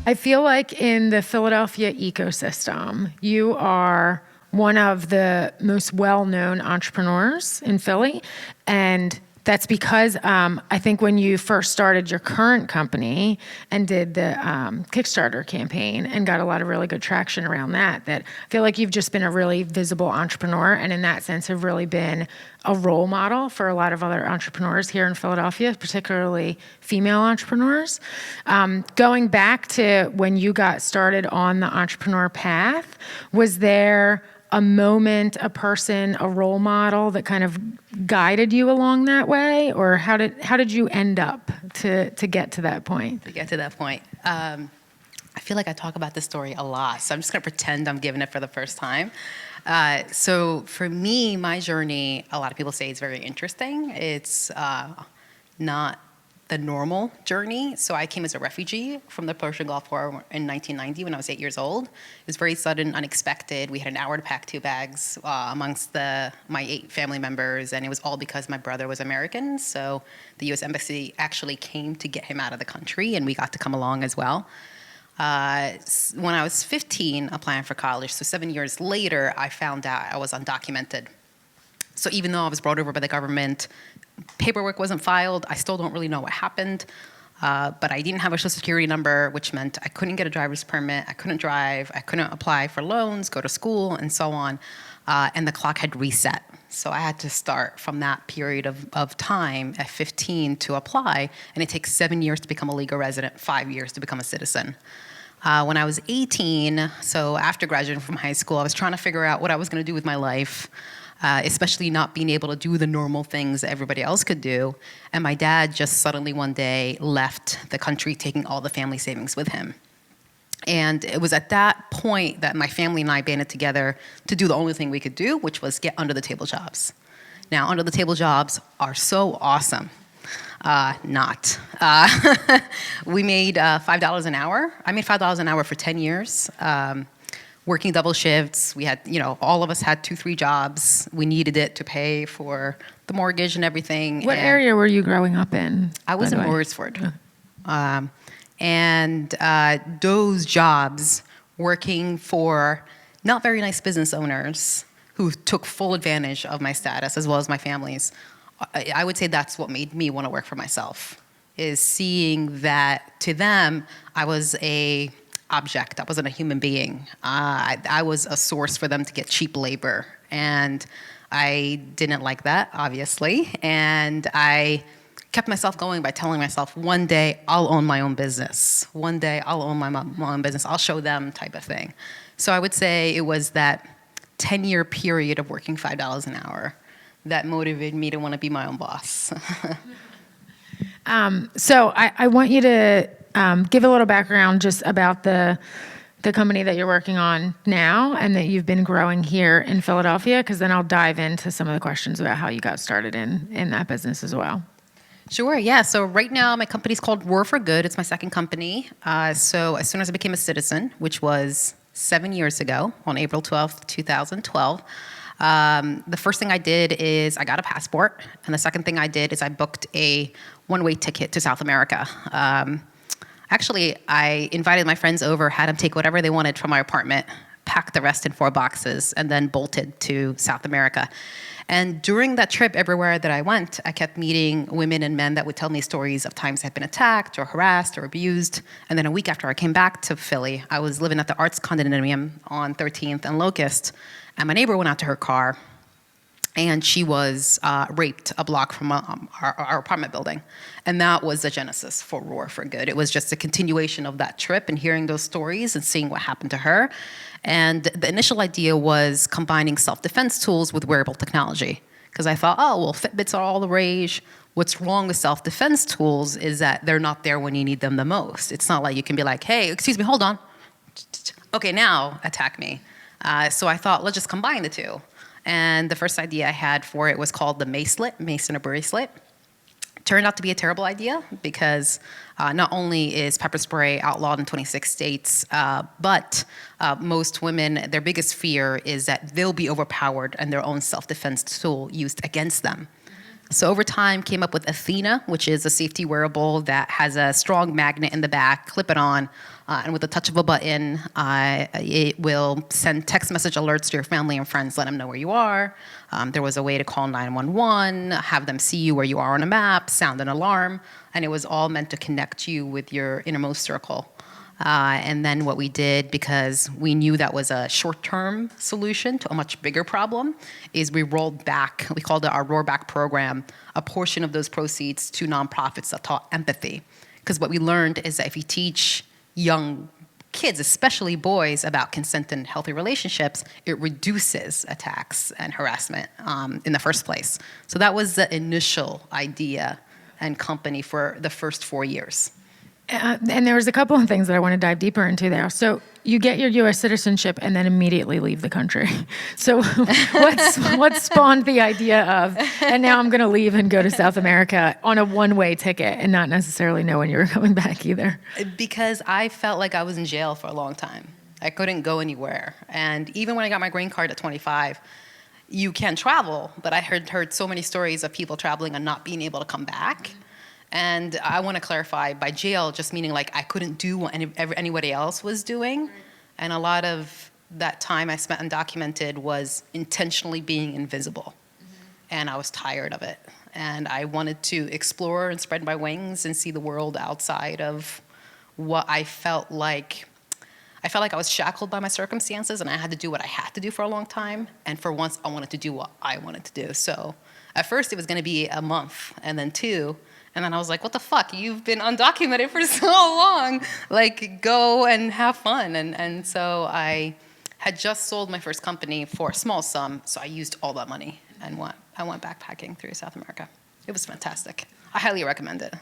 I feel like in the Philadelphia ecosystem, you are one of the most well-known entrepreneurs in Philly. And that's because I think when you first started your current company and did the Kickstarter campaign and got a lot of really good traction around that, that I feel like you've just been a really visible entrepreneur, and in that sense have really been a role model for a lot of other entrepreneurs here in Philadelphia, particularly female entrepreneurs. Going back to when you got started on the entrepreneur path, was there a moment, a person, a role model that kind of guided you along that way? Or how did you end up to get to that point? To get to that point. I feel like I talk about this story a lot, so I'm just gonna pretend I'm giving it for the first time. So for me, my journey, a lot of people say it's very interesting. It's not the normal journey. So I came as a refugee from the Persian Gulf War in 1990 when I was 8 years old. It was very sudden, unexpected. We had an hour to pack 2 bags amongst my 8 family members, and it was all because my brother was American. So the U.S. Embassy actually came to get him out of the country, and we got to come along as well. When I was 15, applying for college, so 7 years later, I found out I was undocumented. So even though I was brought over by the government, paperwork wasn't filed, I still don't really know what happened, but I didn't have a social security number, which meant I couldn't get a driver's permit, I couldn't drive, I couldn't apply for loans, go to school, and so on, and the clock had reset. So I had to start from that period of time at 15 to apply, and it takes 7 years to become a legal resident, 5 years to become a citizen. When I was 18, so after graduating from high school, I was trying to figure out what I was going to do with my life, especially not being able to do the normal things that everybody else could do. And my dad just suddenly one day left the country, taking all the family savings with him. And it was at that point that my family and I banded together to do the only thing we could do, which was get under-the-table jobs. Now, under-the-table jobs are so awesome. Not. We made $5 an hour. I made $5 an hour for 10 years. Working double shifts. We had, all of us had 2-3 jobs. We needed it to pay for the mortgage and everything. What area were you growing up in? I was in Morrisford. And those jobs, working for not very nice business owners who took full advantage of my status as well as my family's, I would say that's what made me want to work for myself, is seeing that to them, I was a object. I wasn't a human being. I was a source for them to get cheap labor. And I didn't like that, obviously. And I kept myself going by telling myself, one day I'll own my own business. One day I'll own my own business. I'll show them, type of thing. So I would say it was that 10-year period of working $5 an hour that motivated me to want to be my own boss. So I want you to give a little background just about the company that you're working on now and that you've been growing here in Philadelphia, because then I'll dive into some of the questions about how you got started in that business as well. Sure, yeah. So right now my company's called Roar for Good. It's my second company. So as soon as I became a citizen, which was 7 years ago on April 12th, 2012, the first thing I did is I got a passport. And the second thing I did is I booked a one-way ticket to South America. Actually, I invited my friends over, had them take whatever they wanted from my apartment, packed the rest in 4 boxes, and then bolted to South America. And during that trip, everywhere that I went, I kept meeting women and men that would tell me stories of times I'd been attacked or harassed or abused. And then a week after I came back to Philly, I was living at the Arts Condominium on 13th and Locust, and my neighbor went out to her car, and she was raped a block from our apartment building. And that was the genesis for Roar for Good. It was just a continuation of that trip and hearing those stories and seeing what happened to her. And the initial idea was combining self-defense tools with wearable technology. Because I thought, oh, well, Fitbits are all the rage. What's wrong with self-defense tools is that they're not there when you need them the most. It's not like you can be like, hey, excuse me, hold on. Okay, now attack me. So I thought, let's just combine the two. And the first idea I had for it was called the Macelet, Mason or Bracelet. Turned out to be a terrible idea because not only is pepper spray outlawed in 26 states, but most women, their biggest fear is that they'll be overpowered and their own self-defense tool used against them. So over time, came up with Athena, which is a safety wearable that has a strong magnet in the back. Clip it on, and with the touch of a button, it will send text message alerts to your family and friends, let them know where you are. There was a way to call 911, have them see you where you are on a map, sound an alarm, and it was all meant to connect you with your innermost circle. And then what we did, because we knew that was a short-term solution to a much bigger problem, is we rolled back, we called it our Roarback program, a portion of those proceeds to nonprofits that taught empathy. Because what we learned is that if you teach young kids, especially boys, about consent and healthy relationships, it reduces attacks and harassment in the first place. So that was the initial idea and company for the first 4 years. And there was a couple of things that I want to dive deeper into there. So you get your U.S. citizenship and then immediately leave the country. So what spawned the idea of, and now I'm going to leave and go to South America on a one-way ticket and not necessarily know when you were coming back either? Because I felt like I was in jail for a long time. I couldn't go anywhere. And even when I got my green card at 25, you can travel, but I heard so many stories of people traveling and not being able to come back. And I want to clarify, by jail, just meaning like I couldn't do what anybody else was doing. Right. And a lot of that time I spent undocumented was intentionally being invisible. Mm-hmm. And I was tired of it. And I wanted to explore and spread my wings and see the world outside of what I felt like. I felt like I was shackled by my circumstances and I had to do what I had to do for a long time. And for once, I wanted to do what I wanted to do. So at first, it was going to be a month and then 2. And then I was like, what the fuck? You've been undocumented for so long. Like, go and have fun. And so I had just sold my first company for a small sum, so I used all that money and I went backpacking through South America. It was fantastic. I highly recommend it.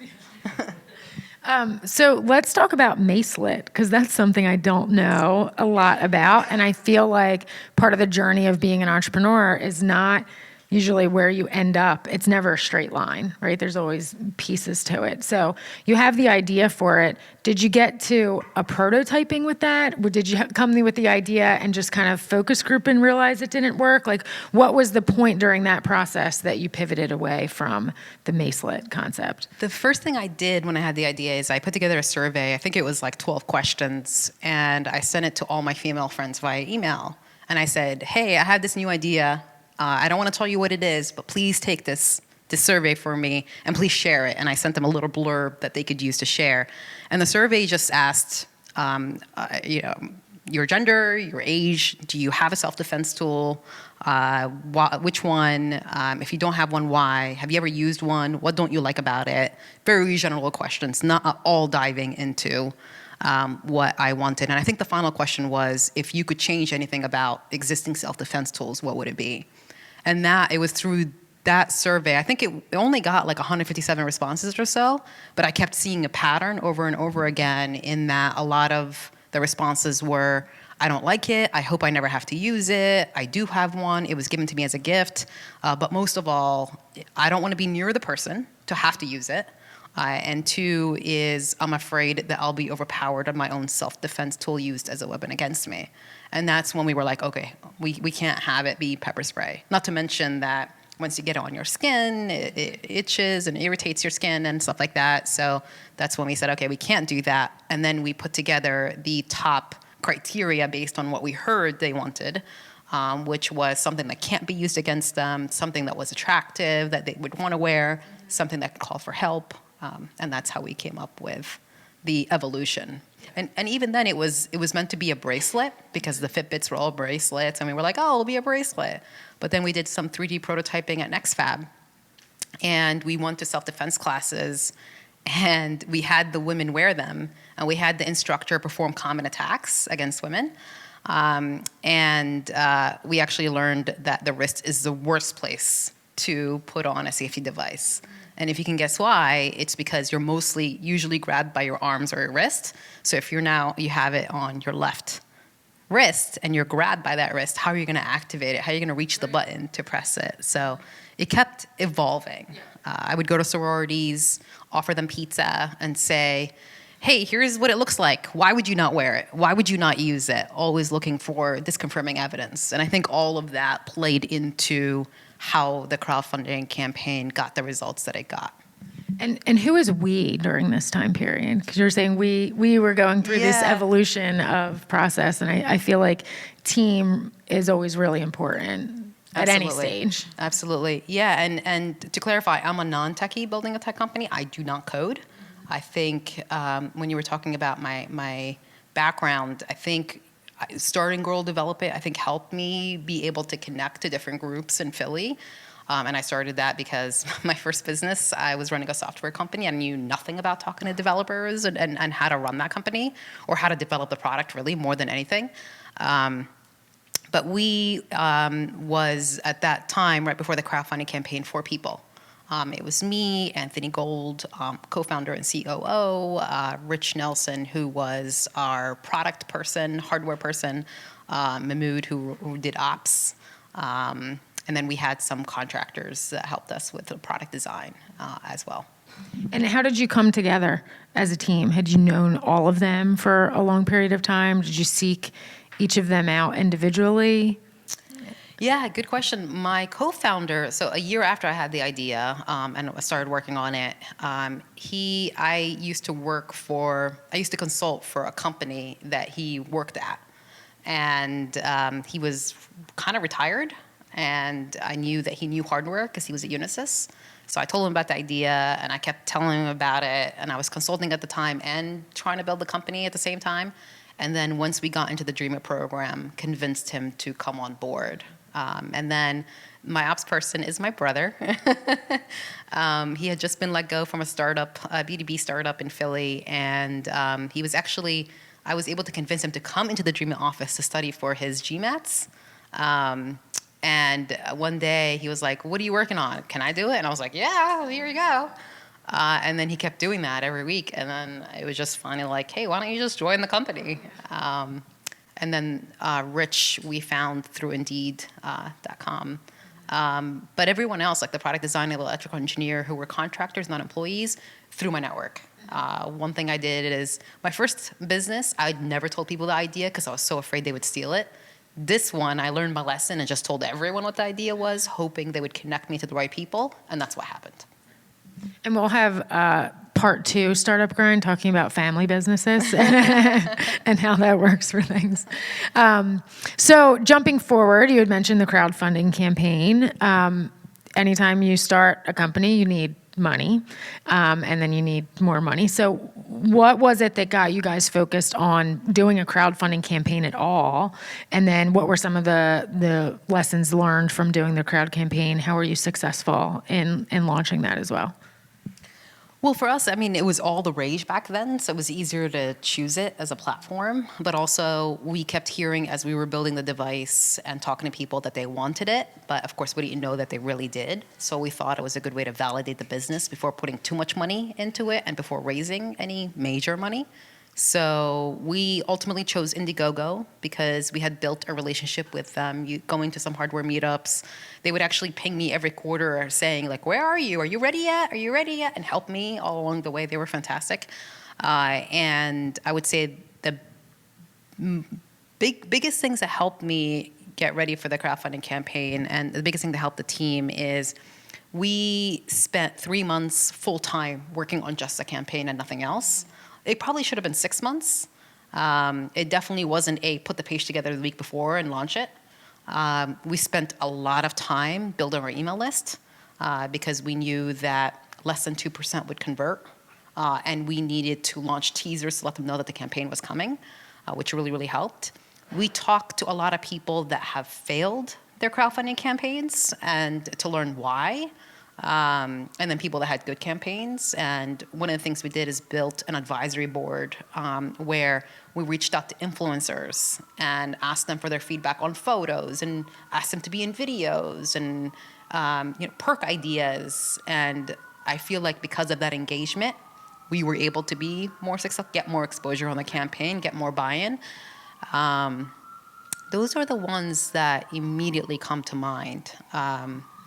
So let's talk about Macelet, because that's something I don't know a lot about. And I feel like part of the journey of being an entrepreneur is not usually where you end up. It's never a straight line, right? There's always pieces to it. So you have the idea for it. Did you get to a prototyping with that? Or did you come with the idea and just kind of focus group and realize it didn't work? Like, what was the point during that process that you pivoted away from the Macelet concept? The first thing I did when I had the idea is I put together a survey. I think it was like 12 questions, and I sent it to all my female friends via email. And I said, hey, I have this new idea. I don't want to tell you what it is, but please take this survey for me and please share it. And I sent them a little blurb that they could use to share. And the survey just asked, your gender, your age, do you have a self-defense tool? Which one? If you don't have one, why? Have you ever used one? What don't you like about it? Very general questions, not all diving into what I wanted. And I think the final question was, if you could change anything about existing self-defense tools, what would it be? And it was through that survey. I think it only got like 157 responses or so, but I kept seeing a pattern over and over again in that a lot of the responses were, I don't like it, I hope I never have to use it, I do have one, it was given to me as a gift, but most of all, I don't want to be near the person to have to use it. And 2 is I'm afraid that I'll be overpowered on my own self-defense tool used as a weapon against me. And that's when we were like, okay, we can't have it be pepper spray. Not to mention that once you get it on your skin, it itches and irritates your skin and stuff like that. So that's when we said, okay, we can't do that. And then we put together the top criteria based on what we heard they wanted, which was something that can't be used against them, something that was attractive, that they would want to wear, something that could call for help. And that's how we came up with the evolution. And even then, it was meant to be a bracelet because the Fitbits were all bracelets, and we were like, oh, it'll be a bracelet. But then we did some 3D prototyping at NextFab, and we went to self-defense classes, and we had the women wear them, and we had the instructor perform common attacks against women. And we actually learned that the wrist is the worst place to put on a safety device. And if you can guess why, it's because you're usually grabbed by your arms or your wrist. So if you have it on your left wrist and you're grabbed by that wrist, how are you going to activate it? How are you going to reach the button to press it? So it kept evolving. I would go to sororities, offer them pizza, and say, hey, here's what it looks like. Why would you not wear it? Why would you not use it? Always looking for disconfirming evidence. And I think all of that played into how the crowdfunding campaign got the results that it got. And who is we during this time period? Because you're saying we were going through this Yeah. evolution of process, and I feel like team is always really important at any stage. Absolutely. Yeah. And to clarify, I'm a non-techie building a tech company. I do not code. I think when you were talking about my background, I think starting Girl Develop It, I think helped me be able to connect to different groups in Philly. And I started that because my first business, I was running a software company. I knew nothing about talking to developers and how to run that company or how to develop the product really more than anything. But we was at that time, right before the crowdfunding campaign, 4 people. It was me, Anthony Gold, co-founder and COO, Rich Nelson, who was our product person, hardware person, Mahmood, who did ops, and then we had some contractors that helped us with the product design as well. And how did you come together as a team? Had you known all of them for a long period of time? Did you seek each of them out individually? Yeah, good question. My co-founder, so a year after I had the idea and I started working on it, I used to consult for a company that he worked at. And he was kind of retired, and I knew that he knew hardware because he was at Unisys. So I told him about the idea, and I kept telling him about it, and I was consulting at the time and trying to build the company at the same time. And then once we got into the Dream It program, convinced him to come on board. And then my ops person is my brother. He had just been let go from a startup, a B2B startup in Philly, and I was able to convince him to come into the Dream It office to study for his GMATs. And one day he was like, "What are you working on? Can I do it?" And I was like, "Yeah, here you go." And then he kept doing that every week. And then it was just finally like, "Hey, why don't you just join the company?" And then Rich we found through Indeed.com. But everyone else, like the product designer, the electrical engineer, who were contractors, not employees, through my network. One thing I did is my first business, I'd never told people the idea because I was so afraid they would steal it. This one, I learned my lesson and just told everyone what the idea was, hoping they would connect me to the right people, and that's what happened. And we'll have part 2, Startup Grind, talking about family businesses and how that works for things. So jumping forward, you had mentioned the crowdfunding campaign. Anytime you start a company, you need money, and then you need more money. So what was it that got you guys focused on doing a crowdfunding campaign at all? And then what were some of the lessons learned from doing the crowd campaign? How were you successful in launching that as well? Well, for us, I mean, it was all the rage back then, so it was easier to choose it as a platform. But also, we kept hearing as we were building the device and talking to people that they wanted it. But of course, we didn't know that they really did. So we thought it was a good way to validate the business before putting too much money into it and before raising any major money. So we ultimately chose Indiegogo because we had built a relationship with them, going to some hardware meetups. They would actually ping me every quarter saying, like, "Where are you? Are you ready yet? Are you ready yet?" And help me all along the way. They were fantastic. And I would say the biggest things that helped me get ready for the crowdfunding campaign and the biggest thing that helped the team is we spent 3 months full-time working on just the campaign and nothing else. It probably should have been 6 months. It definitely wasn't put the page together the week before and launch it. We spent a lot of time building our email list because we knew that less than 2% would convert. And we needed to launch teasers to let them know that the campaign was coming, which really, really helped. We talked to a lot of people that have failed their crowdfunding campaigns and to learn why. And then people that had good campaigns. And one of the things we did is built an advisory board where we reached out to influencers and asked them for their feedback on photos and asked them to be in videos and perk ideas. And I feel like because of that engagement, we were able to be more successful, get more exposure on the campaign, get more buy-in. Those are the ones that immediately come to mind.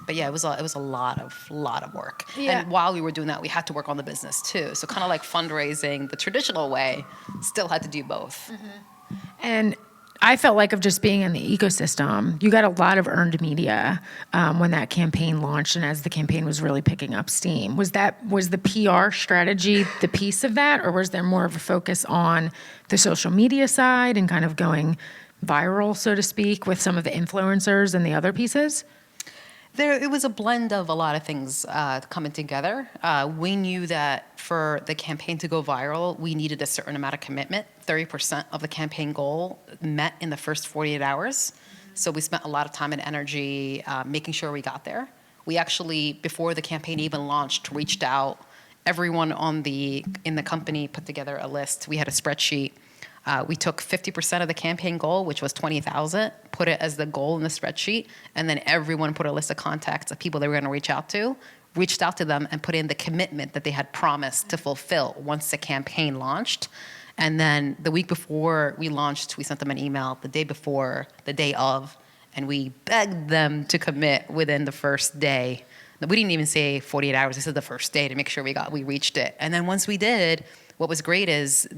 But yeah, it was a lot of work. Yeah. And while we were doing that, we had to work on the business too. So kind of like fundraising the traditional way, still had to do both. And I felt like of just being in the ecosystem, you got a lot of earned media when that campaign launched and as the campaign was really picking up steam. Was the PR strategy the piece of that, or was there more of a focus on the social media side and kind of going viral, so to speak, with some of the influencers and the other pieces? It was a blend of a lot of things coming together. We knew that for the campaign to go viral, we needed a certain amount of commitment. 30% of the campaign goal met in the first 48 hours. So we spent a lot of time and energy making sure we got there. We actually, before the campaign even launched, reached out. Everyone in the company put together a list. We had a spreadsheet. We took 50% of the campaign goal, which was 20,000, put it as the goal in the spreadsheet, and then everyone put a list of contacts of people they were going to reached out to them and put in the commitment that they had promised to fulfill once the campaign launched. And then the week before we launched, we sent them an email the day before, the day of, and we begged them to commit within the first day. We didn't even say 48 hours. We said the first day to make sure we reached it. And then once we did, what was great is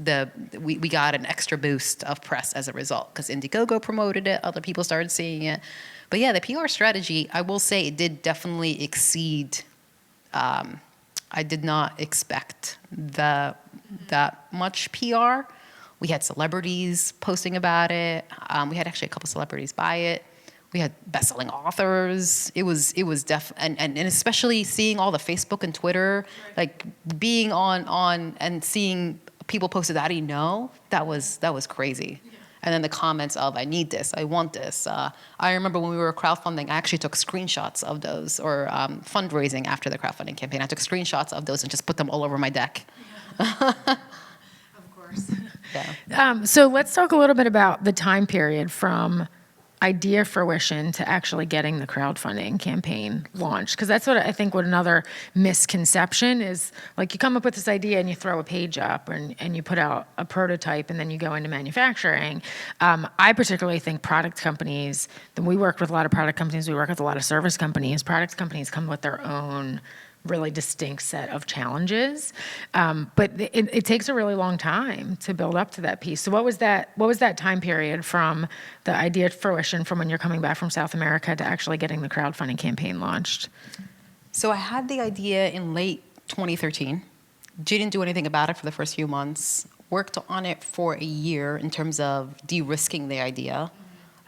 we got an extra boost of press as a result because Indiegogo promoted it, other people started seeing it. But yeah, the PR strategy, I will say it did definitely exceed. I did not expect that much PR. We had celebrities posting about it. We had actually a couple celebrities buy it. We had best-selling authors. It was and especially seeing all the Facebook and Twitter, like being on and seeing people posted that I didn't know, that was crazy. Yeah. And then the comments of I need this, I want this. I remember when we were crowdfunding, I actually took screenshots of those, or fundraising after the crowdfunding campaign. I took screenshots of those and just put them all over my deck. Yeah. Of course. Yeah. So let's talk a little bit about the time period from idea fruition to actually getting the crowdfunding campaign launched, because that's what I think what another misconception is. Like, you come up with this idea and you throw a page up and you put out a prototype and then you go into manufacturing. I particularly think product companies, we work with a lot of product companies, we work with a lot of service companies. Product companies come with their own really distinct set of challenges, but it takes a really long time to build up to that piece. So what was that time period from the idea to fruition, from when you're coming back from South America to actually getting the crowdfunding campaign launched? So I had the idea in late 2013. Didn't do anything about it for the first few months. Worked on it for a year in terms of de-risking the idea,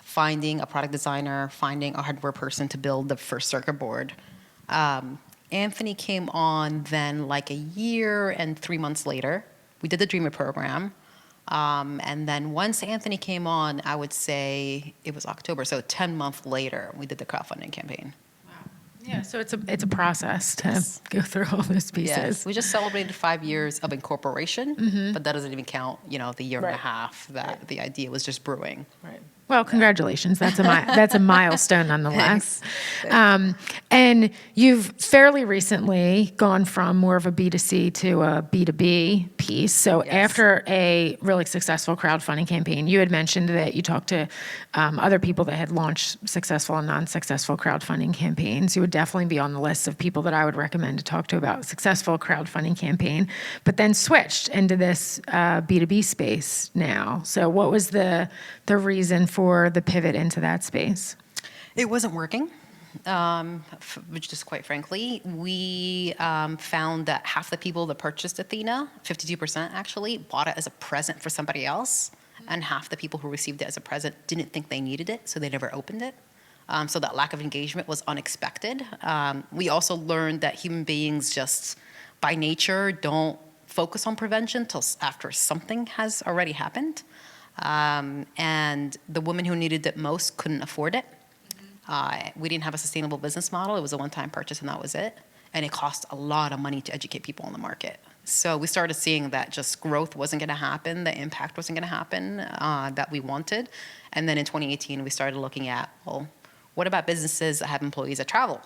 finding a product designer, finding a hardware person to build the first circuit board. Anthony came on then like a year and 3 months later. We did the Dreamer program. And then once Anthony came on, I would say it was October, so 10 months later, we did the crowdfunding campaign. Wow. Yeah, so it's a process to go through all those pieces. Yes, we just celebrated 5 years of incorporation, but that doesn't even count, the year and a half that the idea was just brewing. Right. Well, congratulations. That's a milestone nonetheless. Thanks. And you've fairly recently gone from more of a B2C to a B2B piece. So after a really successful crowdfunding campaign, you had mentioned that you talked to other people that had launched successful and non-successful crowdfunding campaigns. You would definitely be on the list of people that I would recommend to talk to about a successful crowdfunding campaign, but then switched into this B2B space now. So what was the reason for the pivot into that space? It wasn't working, which is quite frankly. We found that half the people that purchased Athena, 52% actually, bought it as a present for somebody else, and half the people who received it as a present didn't think they needed it, so they never opened it. So that lack of engagement was unexpected. We also learned that human beings just, by nature, don't focus on prevention till after something has already happened. And the woman who needed it most couldn't afford it. We didn't have a sustainable business model. It was a one-time purchase and that was it. And it cost a lot of money to educate people on the market. So we started seeing that just growth wasn't going to happen, the impact wasn't going to happen that we wanted. And then in 2018, we started looking at, well, what about businesses that have employees that travel?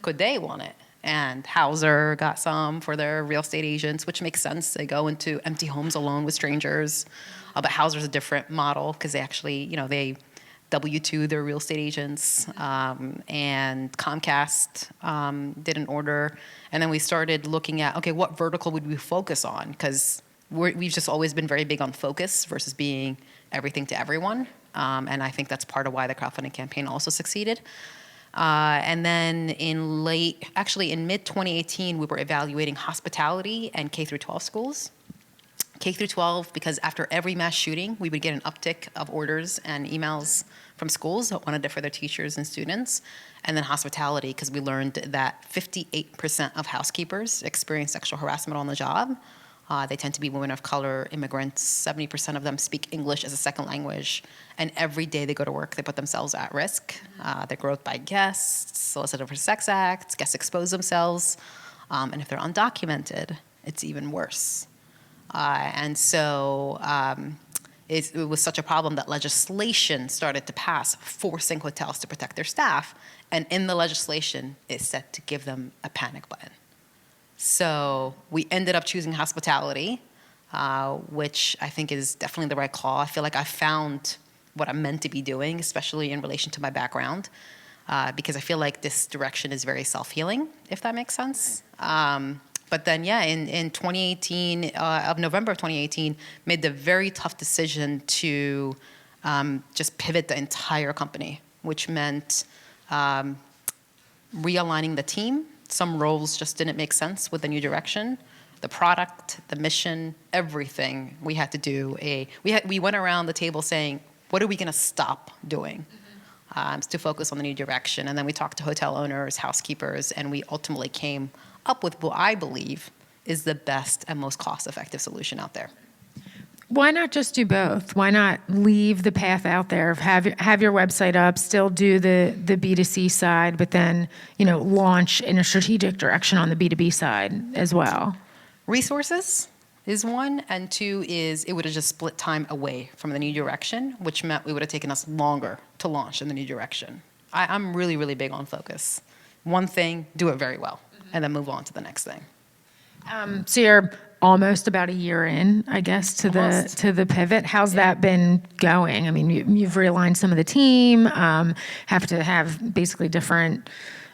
Could they want it? And Hauser got some for their real estate agents, which makes sense. They go into empty homes alone with strangers. But Hauser's a different model because they actually, they W-2 their real estate agents. And Comcast did an order. And then we started looking at, okay, what vertical would we focus on? Because we've just always been very big on focus versus being everything to everyone. And I think that's part of why the crowdfunding campaign also succeeded. And then in mid 2018, we were evaluating hospitality and K through 12 schools. K through 12, because after every mass shooting, we would get an uptick of orders and emails from schools that wanted it for their teachers and students. And then hospitality, because we learned that 58% of housekeepers experience sexual harassment on the job. They tend to be women of color, immigrants. 70% of them speak English as a second language. And every day they go to work, they put themselves at risk. Their growth by guests, solicited for sex acts, guests expose themselves. And if they're undocumented, it's even worse. And so it was such a problem that legislation started to pass forcing hotels to protect their staff. And in the legislation, it said to give them a panic button. So we ended up choosing hospitality, which I think is definitely the right call. I feel like I found what I'm meant to be doing, especially in relation to my background, because I feel like this direction is very self-healing, if that makes sense. But then, in 2018, November of 2018, made the very tough decision to just pivot the entire company, which meant realigning the team. Some roles just didn't make sense with the new direction. The product, the mission, everything we had to do. We went around the table saying, what are we going to stop doing to focus on the new direction? And then we talked to hotel owners, housekeepers, and we ultimately came up with what I believe is the best and most cost-effective solution out there. Why not just do both? Why not leave the path out there of have your website up, still do the B2C side, but then, launch in a strategic direction on the B2B side as well? Resources is one, and two is it would have just split time away from the new direction, which meant we would have taken us longer to launch in the new direction. I'm really, really big on focus. One thing, do it very well, and then move on to the next thing. So you're almost about a year in, I guess, to the pivot. How's that been going? I mean, you've realigned some of the team, have to have basically different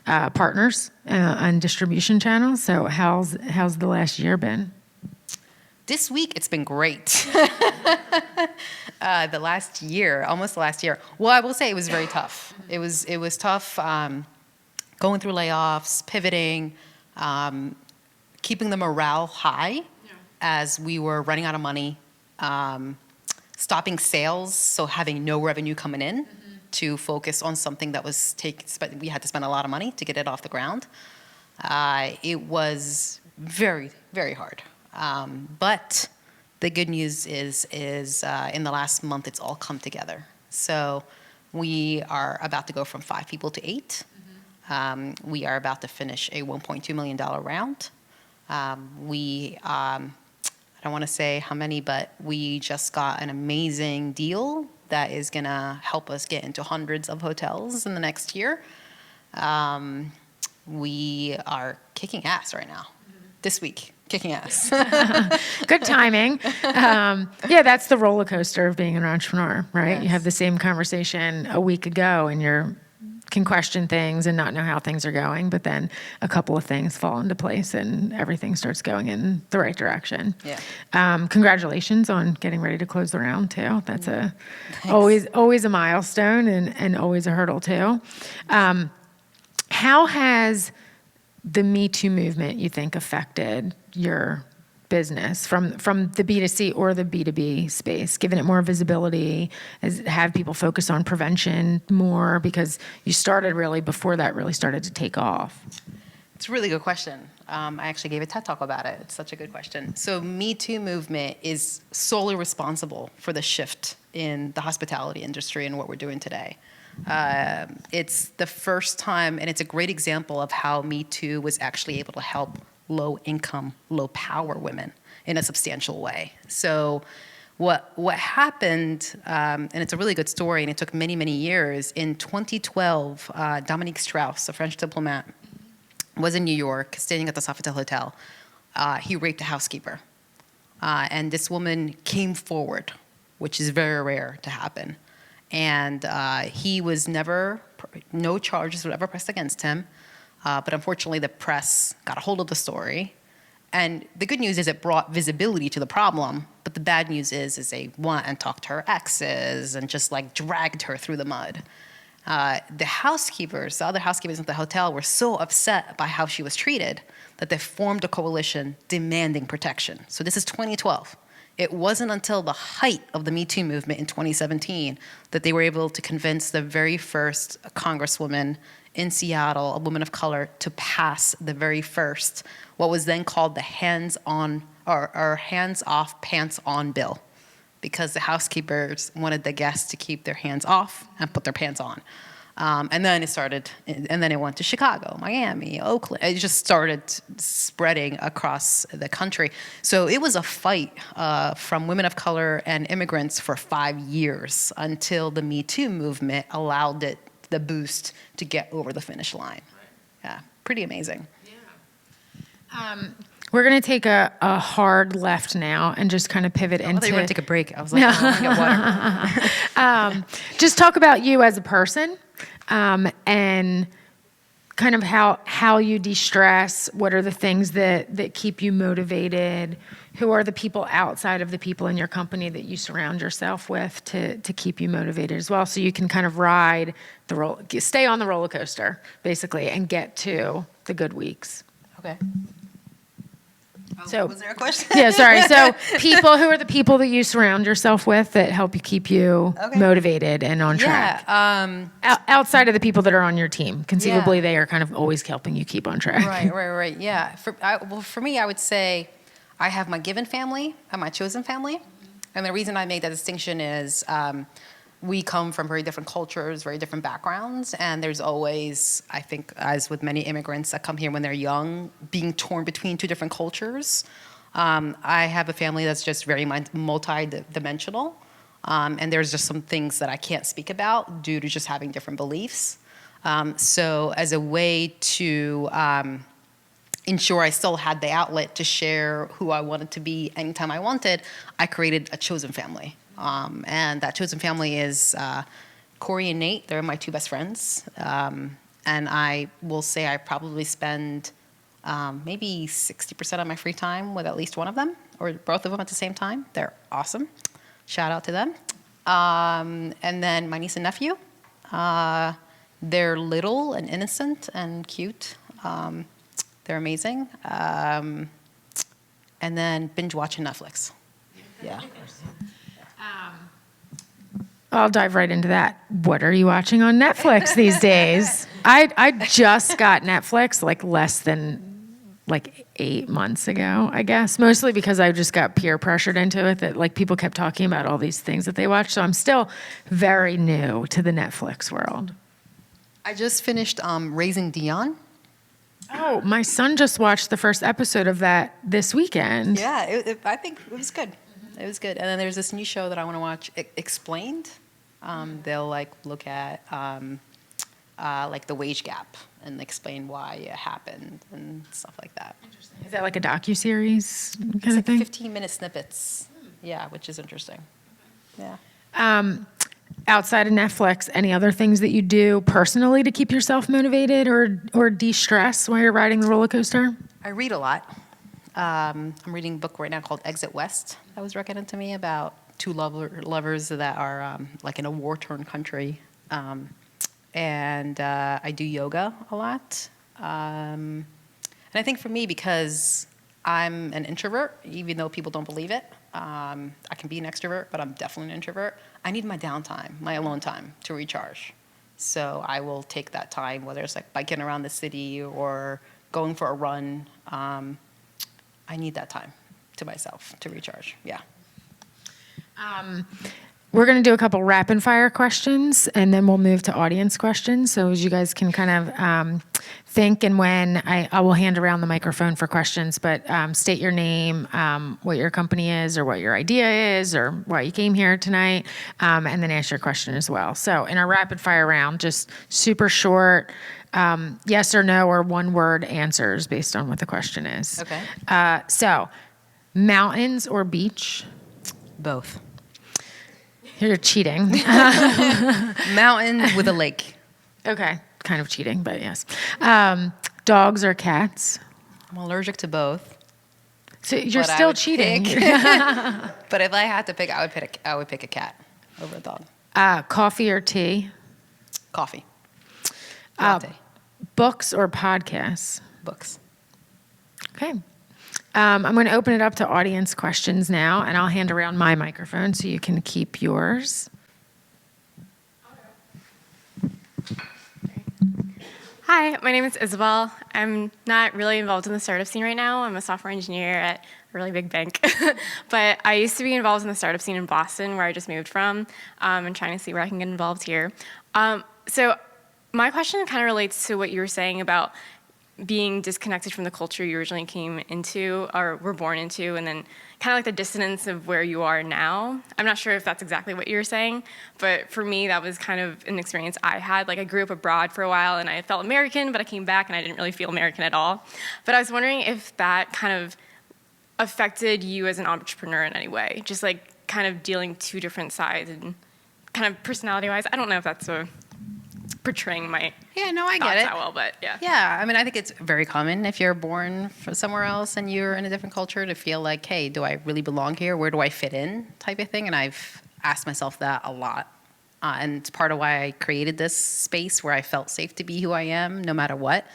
partners and distribution channels. So how's the last year been? This week, it's been great. Almost the last year. Well, I will say it was very tough. It was tough going through layoffs, pivoting, keeping the morale high as we were running out of money, stopping sales, so having no revenue coming in to focus on something that was we had to spend a lot of money to get it off the ground. It was very, very hard. But the good news is in the last month, it's all come together. So we are about to go from 5 people to 8. We are about to finish a $1.2 million round. I don't want to say how many, but we just got an amazing deal that is going to help us get into hundreds of hotels in the next year. We are kicking ass right now. This week, kicking ass. Good timing. That's the roller coaster of being an entrepreneur, right? Yes. You have the same conversation a week ago and you can question things and not know how things are going, but then a couple of things fall into place and everything starts going in the right direction. Yeah. Congratulations on getting ready to close the round too. That's always a milestone and always a hurdle too. How has the Me Too movement, you think, affected your business from the B2C or the B2B space, giving it more visibility, have people focus on prevention more, because you started really before that really started to take off? It's a really good question. I actually gave a TED Talk about it. It's such a good question. So Me Too movement is solely responsible for the shift in the hospitality industry and what we're doing today. It's the first time, and it's a great example of how Me Too was actually able to help low-income, low-power women in a substantial way. So what happened, and it's a really good story, and it took many, many years. In 2012, Dominique Strauss, a French diplomat, was in New York, staying at the Sofitel Hotel. He raped a housekeeper. And this woman came forward, which is very rare to happen. And no charges were ever pressed against him. But unfortunately, the press got a hold of the story And the good news is it brought visibility to the problem, but the bad news is they went and talked to her exes and just like dragged her through the mud. The other housekeepers at the hotel were so upset by how she was treated that they formed a coalition demanding protection. So this is 2012. It wasn't until the height of the Me Too movement in 2017 that they were able to convince the very first congresswoman in Seattle, a woman of color, to pass the very first, what was then called the hands-on or hands-off, pants-on bill, because the housekeepers wanted the guests to keep their hands off and put their pants on. And then it went to Chicago, Miami, Oakland. It just started spreading across the country. So it was a fight from women of color and immigrants for 5 years until the Me Too movement allowed it the boost to get over the finish line. Yeah, pretty amazing. We're going to take a hard left now and just kind of pivot into... I thought you were going to take a break. I was like, oh, I want to get water. Just talk about you as a person, and kind of how you de-stress. What are the things that keep you motivated? Who are the people outside of the people in your company that you surround yourself with to keep you motivated as well, so you can kind of ride stay on the roller coaster, basically, and get to the good weeks. Okay. So, was there a question? Yeah, sorry. So who are the people that you surround yourself with that help you keep you motivated and on track? Outside of the people that are on your team, conceivably they are kind of always helping you keep on track. Right. Yeah. For me, I would say I have my given family and my chosen family. And the reason I make that distinction is we come from very different cultures, very different backgrounds, and there's always, I think, as with many immigrants that come here when they're young, being torn between two different cultures. I have a family that's just very multi-dimensional, and there's just some things that I can't speak about due to just having different beliefs. So as a way to ensure I still had the outlet to share who I wanted to be anytime I wanted, I created a chosen family. And that chosen family is Corey and Nate. They're my two best friends. And I will say I probably spend maybe 60% of my free time with at least one of them, or both of them at the same time. They're awesome. Shout out to them. And then my niece and nephew. They're little and innocent and cute. They're amazing. And then binge watching Netflix. Yeah. I'll dive right into that. What are you watching on Netflix these days? I just got Netflix less than 8 months ago, I guess. Mostly because I just got peer pressured into it, that people kept talking about all these things that they watch. So I'm still very new to the Netflix world. I just finished Raising Dion. Oh, my son just watched the first episode of that this weekend. Yeah, I think it was good. It was good. And then there's this new show that I want to watch, Explained. They'll look at the wage gap and explain why it happened and stuff like that. Interesting. Is that like a docuseries kind of thing? 15-minute snippets. Yeah, which is interesting. Yeah. Outside of Netflix, any other things that you do personally to keep yourself motivated or de-stress while you're riding the roller coaster? I read a lot. I'm reading a book right now called Exit West that was recommended to me about two lovers that are in a war-torn country. And I do yoga a lot. And I think for me, because I'm an introvert, even though people don't believe it, I can be an extrovert, but I'm definitely an introvert. I need my downtime, my alone time to recharge. So I will take that time, whether it's biking around the city or going for a run. I need that time to myself to recharge. Yeah. We're going to do a couple rapid fire questions, and then we'll move to audience questions. So as you guys can kind of think, and when I will hand around the microphone for questions, but state your name, what your company is, or what your idea is, or why you came here tonight, and then ask your question as well. So in our rapid fire round, just super short, yes or no, or one word answers based on what the question is. Okay. So mountains or beach? Both. You're cheating. Mountain with a lake. Okay. Kind of cheating, but yes. Dogs or cats? I'm allergic to both. So you're But I still would cheating. But if I had to pick, I would pick a cat over a dog. Coffee or tea? Coffee. Uh, Latte. Books or podcasts? Books. Okay. I'm going to open it up to audience questions now, and I'll hand around my microphone so you can keep yours. Hi, my name is Isabel. I'm not really involved in the startup scene right now. I'm a software engineer at a really big bank. But I used to be involved in the startup scene in Boston, where I just moved from, and trying to see where I can get involved here. So my question kind of relates to what you were saying about being disconnected from the culture you originally came into or were born into, and then kind of like the dissonance of where you are now. I'm not sure if that's exactly what you were saying, but for me, that was kind of an experience I had. Like, I grew up abroad for a while, and I felt American, but I came back, and I didn't really feel American at all. But I was wondering if that kind of affected you as an entrepreneur in any way, just like kind of dealing two different sides and kind of personality-wise. I don't know if that's portraying my Yeah, no, I get thoughts it. that well, but yeah. Yeah, I mean, I think it's very common if you're born somewhere else and you're in a different culture to feel like, hey, do I really belong here? Where do I fit in? Type of thing. And I've asked myself that a lot. And it's part of why I created this space where I felt safe to be who I am, no matter what.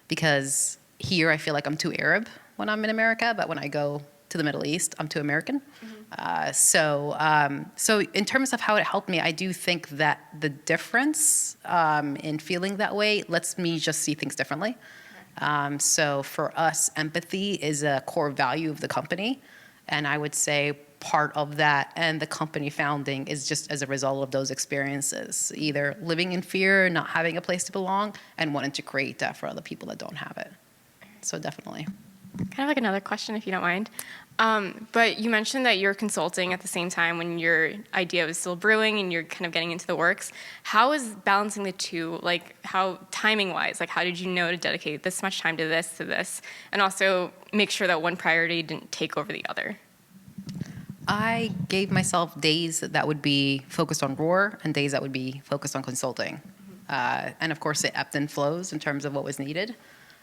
Because here I feel like I'm too Arab when I'm in America, but when I go to the Middle East, I'm too American. So in terms of how it helped me, I do think that the difference in feeling that way lets me just see things differently. So for us, empathy is a core value of the company. And I would say part of that and the company founding is just as a result of those experiences, either living in fear, not having a place to belong, and wanting to create that for other people that don't have it. So definitely. Kind of like another question, if you don't mind. But you mentioned that you're consulting at the same time when your idea was still brewing and you're kind of getting into the works. How is balancing the two, like how timing-wise, like how did you know to dedicate this much time to this, and also make sure that one priority didn't take over the other? I gave myself days that would be focused on Roar and days that would be focused on consulting. And of course, it ebbed and flows in terms of what was needed.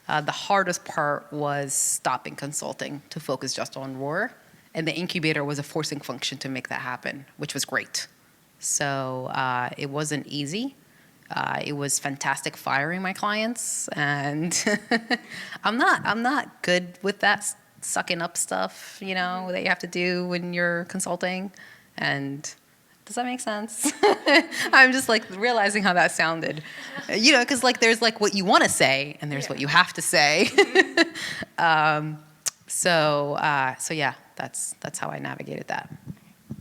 The hardest part was stopping consulting to focus just on Roar. And the incubator was a forcing function to make that happen, which was great. So it wasn't easy. It was fantastic firing my clients. And I'm not good with that sucking up stuff, that you have to do when you're consulting. And does that make sense? I'm just like realizing how that sounded, because like there's like what you want to say and there's what you have to say. So yeah, that's how I navigated that.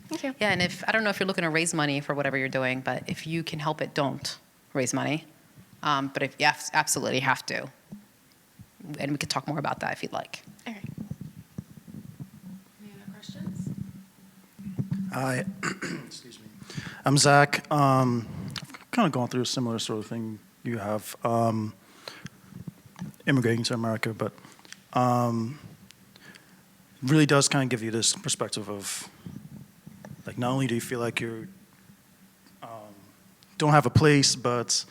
Thank you. Yeah, and I don't know if you're looking to raise money for whatever you're doing, but if you can help it, don't raise money. But if you absolutely have to, and we could talk more about that if you'd like. Okay. Any other questions? Hi, excuse me. I'm Zach. I've kind of gone through a similar sort of thing you have, immigrating to America, but really does kind of give you this perspective of, like, not only do you feel like you don't have a place, but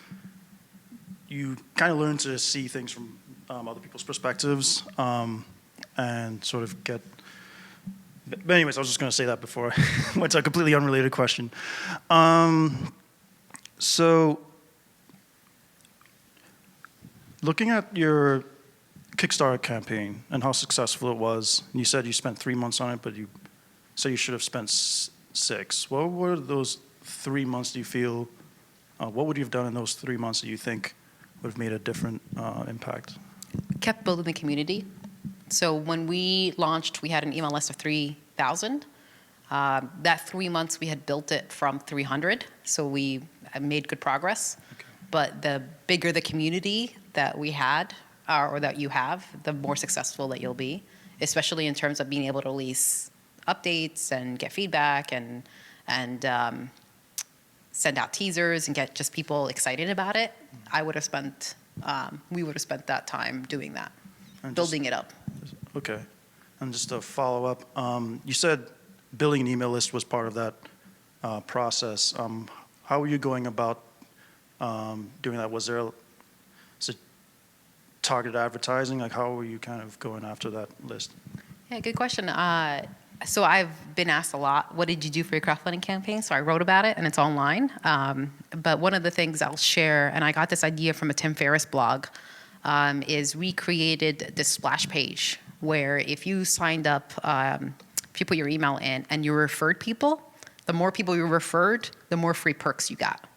you kind of learn to see things from other people's perspectives and sort of get. But anyways, I was just going to say that before I went to a completely unrelated question. So, looking at your Kickstarter campaign and how successful it was, you said you spent 3 months on it, but you said you should have spent 6. What were those 3 months, do you feel, what would you have done in those 3 months that you think would have made a different impact? Kept building the community. So when we launched, we had an email list of 3,000. That 3 months, we had built it from 300, so we made good progress. Okay. But the bigger the community that we had, or that you have, the more successful that you'll be, especially in terms of being able to release updates and get feedback and send out teasers and get just people excited about it. We would have spent that time doing that, and building it up. Okay. And just to follow up, you said building an email list was part of that process. How were you going about doing that? Was it targeted advertising? Like, how were you kind of going after that list? Yeah, good question. So I've been asked a lot, what did you do for your crowdfunding campaign? So I wrote about it, and it's online. But one of the things I'll share, and I got this idea from a Tim Ferriss blog, is we created this splash page where if you signed up, if you put your email in and you referred people, the more people you referred, the more free perks you got.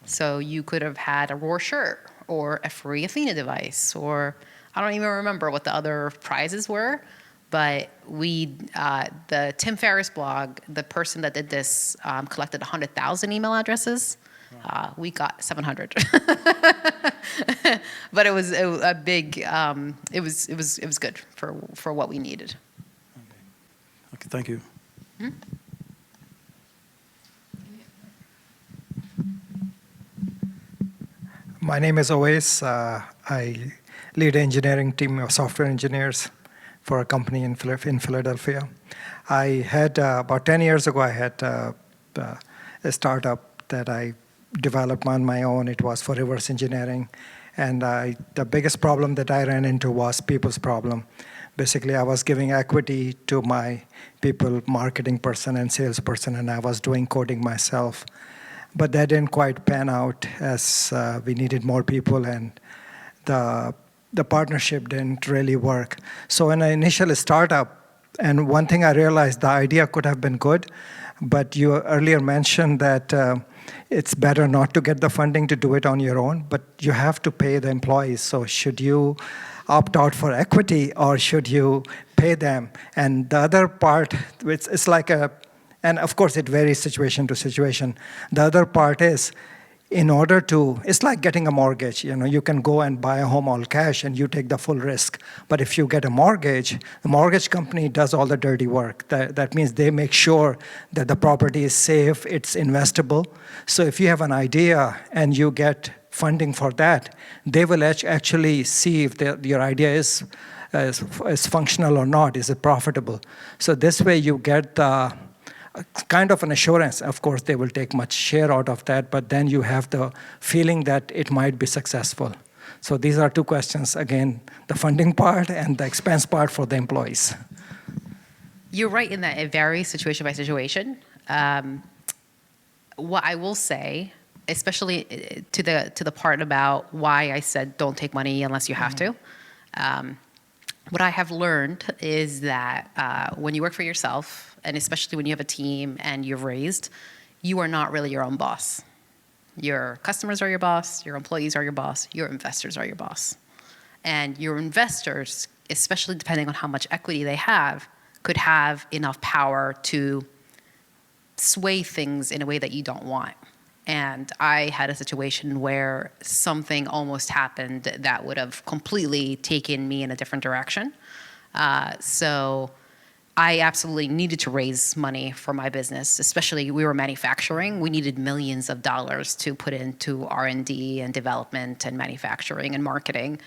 So you could have had a Roar shirt or a free Athena device, or I don't even remember what the other prizes were. But the Tim Ferriss blog, the person that did this collected 100,000 email addresses. We got 700. But it was a big. It was good for what we needed. Okay, thank you. Hmm? My name is Oais. I lead engineering team of software engineers for a company in Philadelphia. I had, about 10 years ago, I had a startup that I developed on my own. It was for reverse engineering. And the biggest problem that I ran into was people's problem. Basically, I was giving equity to my people, marketing person and salesperson, and I was doing coding myself. But that didn't quite pan out, as we needed more people, and the partnership didn't really work. So in an initial startup, and one thing I realized, the idea could have been good, but you earlier mentioned that it's better not to get the funding to do it on your own, but you have to pay the employees. So should you opt out for equity, or should you pay them? And the other part, it's like and of course it varies situation to situation. The other part is, it's like getting a mortgage. You can go and buy a home all cash and you take the full risk. But if you get a mortgage, the mortgage company does all the dirty work. That means they make sure that the property is safe, it's investable. So if you have an idea and you get funding for that, they will actually see if your idea is functional or not, is it profitable. So this way you get the kind of an assurance. Of course, they will take much share out of that, but then you have the feeling that it might be successful. So these are two questions, again, the funding part and the expense part for the employees. You're right in that it varies situation by situation. What I will say, especially to the part about why I said don't take money unless you have to, what I have learned is that when you work for yourself, and especially when you have a team and you're raised, you are not really your own boss. Your customers are your boss, your employees are your boss, your investors are your boss. And your investors, especially depending on how much equity they have, could have enough power to sway things in a way that you don't want. And I had a situation where something almost happened that would have completely taken me in a different direction. So I absolutely needed to raise money for my business, especially we were manufacturing. We needed millions of dollars to put into R&D and development and manufacturing and marketing.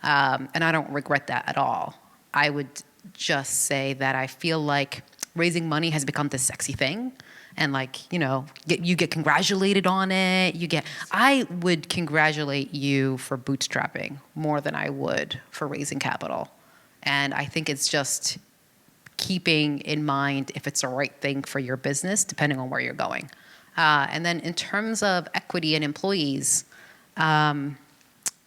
And I don't regret that at all. I would just say that I feel like raising money has become this sexy thing. And you get congratulated on it. I would congratulate you for bootstrapping more than I would for raising capital. And I think it's just keeping in mind if it's the right thing for your business, depending on where you're going. And then in terms of equity and employees, if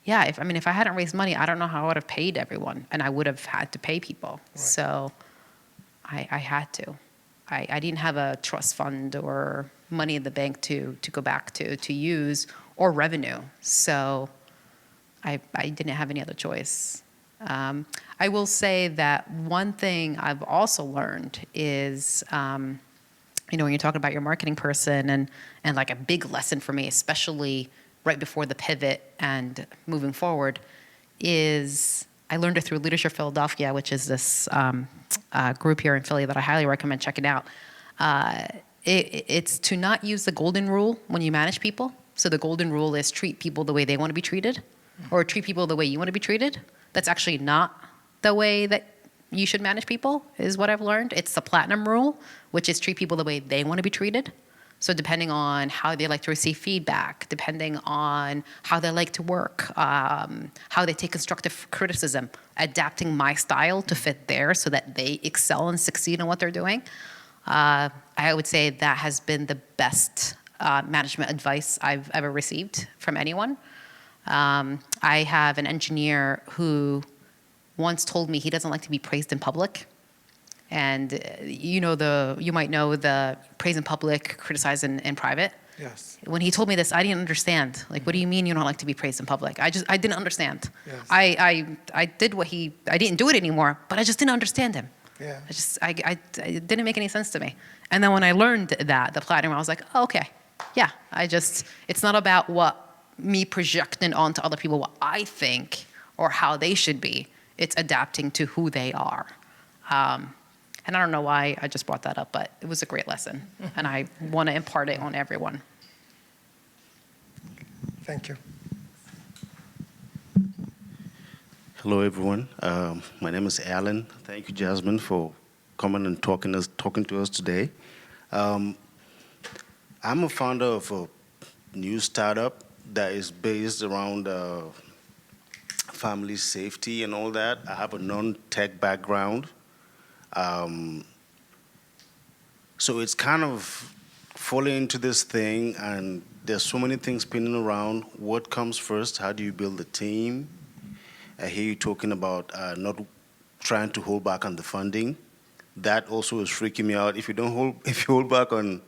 I hadn't raised money, I don't know how I would have paid everyone, and I would have had to pay people. Right. So I had to. I didn't have a trust fund or money in the bank to go back to use, or revenue. So I didn't have any other choice. I will say that one thing I've also learned is, when you're talking about your marketing person, and like a big lesson for me, especially right before the pivot and moving forward, is I learned it through Leadership Philadelphia, which is this group here in Philly that I highly recommend checking out. It's to not use the golden rule when you manage people. So the golden rule is treat people the way they want to be treated, or treat people the way you want to be treated. That's actually not the way that you should manage people, is what I've learned. It's the platinum rule, which is treat people the way they want to be treated. So depending on how they like to receive feedback, depending on how they like to work, how they take constructive criticism, adapting my style to fit theirs so that they excel and succeed in what they're doing, I would say that has been the best management advice I've ever received from anyone. I have an engineer who once told me he doesn't like to be praised in public. And you might know the praise in public, criticize in private. Yes. When he told me this, I didn't understand. Like, what do you mean you don't like to be praised in public? I didn't understand. Yes. I did I didn't do it anymore, but I just didn't understand him. Yeah. It didn't make any sense to me. And then when I learned that, the platinum, I was like, oh, okay, yeah. It's not about what me projecting onto other people what I think or how they should be. It's adapting to who they are. And I don't know why I just brought that up, but it was a great lesson, and I want to impart it on everyone. Thank you. Hello, everyone. My name is Alan. Thank you, Jasmine, for coming and talking to us today. I'm a founder of a new startup that is based around family safety and all that. I have a non-tech background. So it's kind of falling into this thing, and there's so many things spinning around. What comes first? How do you build a team? I hear you talking about not trying to hold back on the funding. That also is freaking me out. If you hold back on,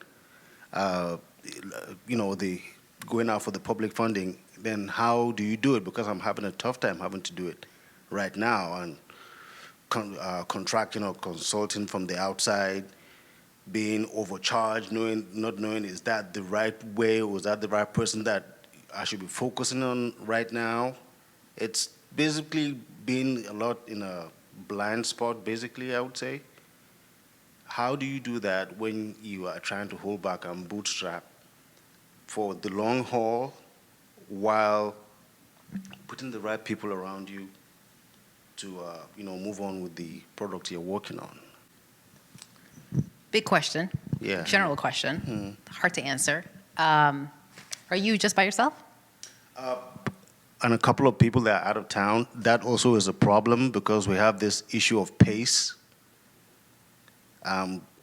the going out for the public funding, then how do you do it? Because I'm having a tough time having to do it right now, and contracting or consulting from the outside, being overcharged, not knowing is that the right way, or is that the right person that I should be focusing on right now? It's basically being a lot in a blind spot, basically, I would say. How do you do that when you are trying to hold back and bootstrap for the long haul while putting the right people around you to move on with the product you're working on? Big question. Yeah. General question. Hard to answer. Are you just by yourself? And a couple of people that are out of town. That also is a problem because we have this issue of pace.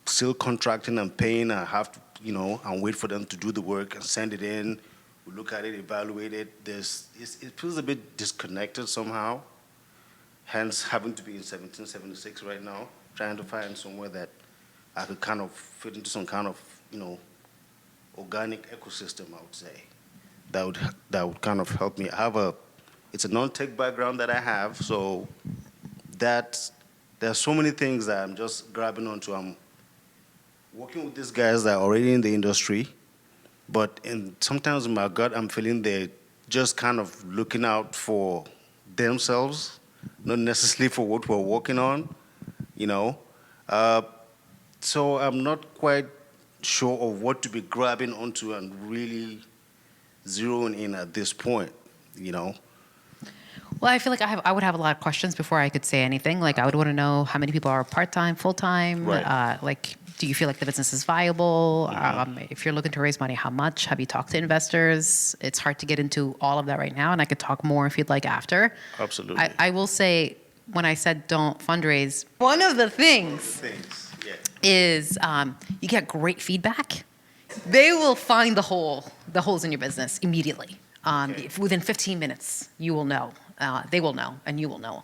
Still contracting and paying. I have to, and wait for them to do the work and send it in. We look at it, evaluate it. It feels a bit disconnected somehow. Hence, having to be in 1776 right now, trying to find somewhere that I could kind of fit into some kind of, organic ecosystem, I would say. That would kind of help me. It's a non-tech background that I have, so there's so many things that I'm just grabbing onto. I'm working with these guys that are already in the industry, but sometimes in my gut, I'm feeling they're just kind of looking out for themselves, not necessarily for what we're working on, So I'm not quite sure of what to be grabbing onto and really zeroing in at this point, Well, I feel like I would have a lot of questions before I could say anything. Like, I would want to know how many people are part-time, full-time. Right. Do you feel like the business is viable? If you're looking to raise money, how much? Have you talked to investors? It's hard to get into all of that right now, and I could talk more if you'd like after. Absolutely. I will say, when I said don't fundraise, one of the things is you get great feedback. They will find the holes in your business immediately. Within 15 minutes, you will know. They will know, and you will know.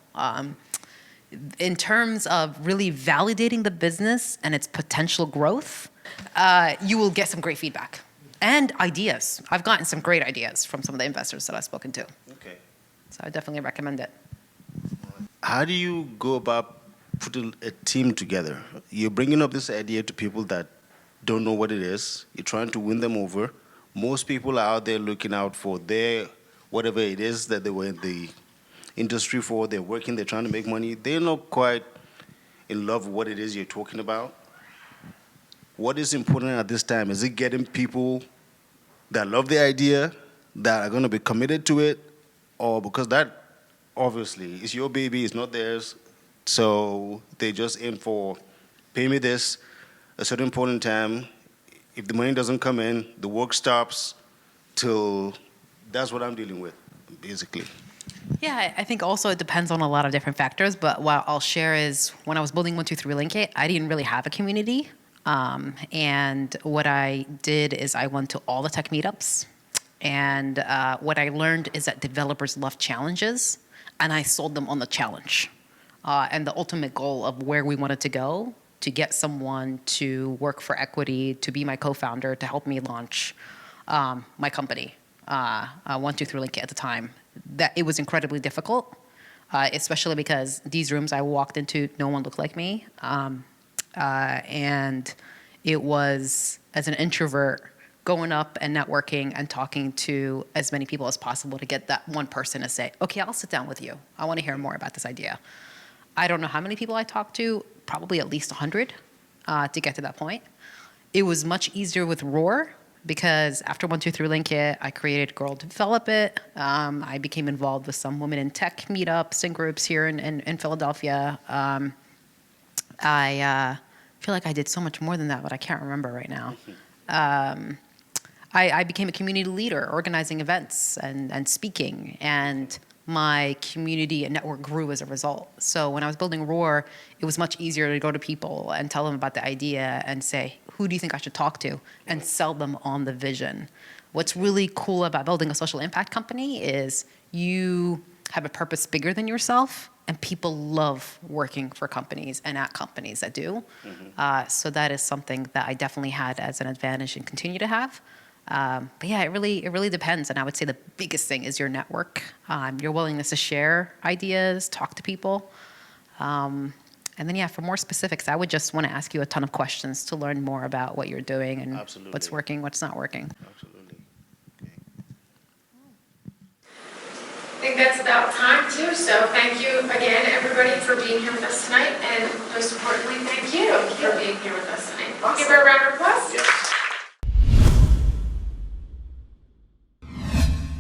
In terms of really validating the business and its potential growth, you will get some great feedback and ideas. I've gotten some great ideas from some of the investors that I've spoken to. Okay. So I definitely recommend it. How do you go about putting a team together? You're bringing up this idea to people that don't know what it is. You're trying to win them over. Most people are out there looking out for whatever it is that they were in the industry for. They're working, they're trying to make money. They're not quite in love with what it is you're talking about. What is important at this time? Is it getting people that love the idea, that are going to be committed to it, or because that obviously is your baby, it's not theirs, so they just aim for, pay me this, a certain point in time, If the money doesn't come in, the work stops till, that's what I'm dealing with, basically. Yeah, I think also it depends on a lot of different factors, but what I'll share is when I was building 123 Link It, I didn't really have a community. And what I did is I went to all the tech meetups. And what I learned is that developers love challenges, and I sold them on the challenge. And the ultimate goal of where we wanted to go, to get someone to work for equity, to be my co-founder, to help me launch my company, 123 Link It at the time. That it was incredibly difficult, especially because these rooms I walked into, no one looked like me. And it was, as an introvert, going up and networking and talking to as many people as possible to get that one person to say, okay, I'll sit down with you. I want to hear more about this idea. I don't know how many people I talked to, probably at least 100 to get to that point. It was much easier with Roar because after 123 Link It, I created Girl Develop It. I became involved with some women in tech meetups and groups here in Philadelphia. I feel like I did so much more than that, but I can't remember right now. I became a community leader, organizing events and speaking, and my community and network grew as a result. So when I was building Roar, it was much easier to go to people and tell them about the idea and say, who do you think I should talk to? And sell them on the vision. What's really cool about building a social impact company is you have a purpose bigger than yourself, and people love working for companies and at companies that do. So that is something that I definitely had as an advantage and continue to have. But yeah, it really depends. And I would say the biggest thing is your network, your willingness to share ideas, talk to people. And then, yeah, for more specifics, I would just want to ask you a ton of questions to learn more about what you're doing and Absolutely. what's working, what's not working. Absolutely. Okay. I think that's about time too, so thank you again, everybody, for being here with us tonight, and most importantly, thank you for being here with us tonight. Give her a round of applause. Yes.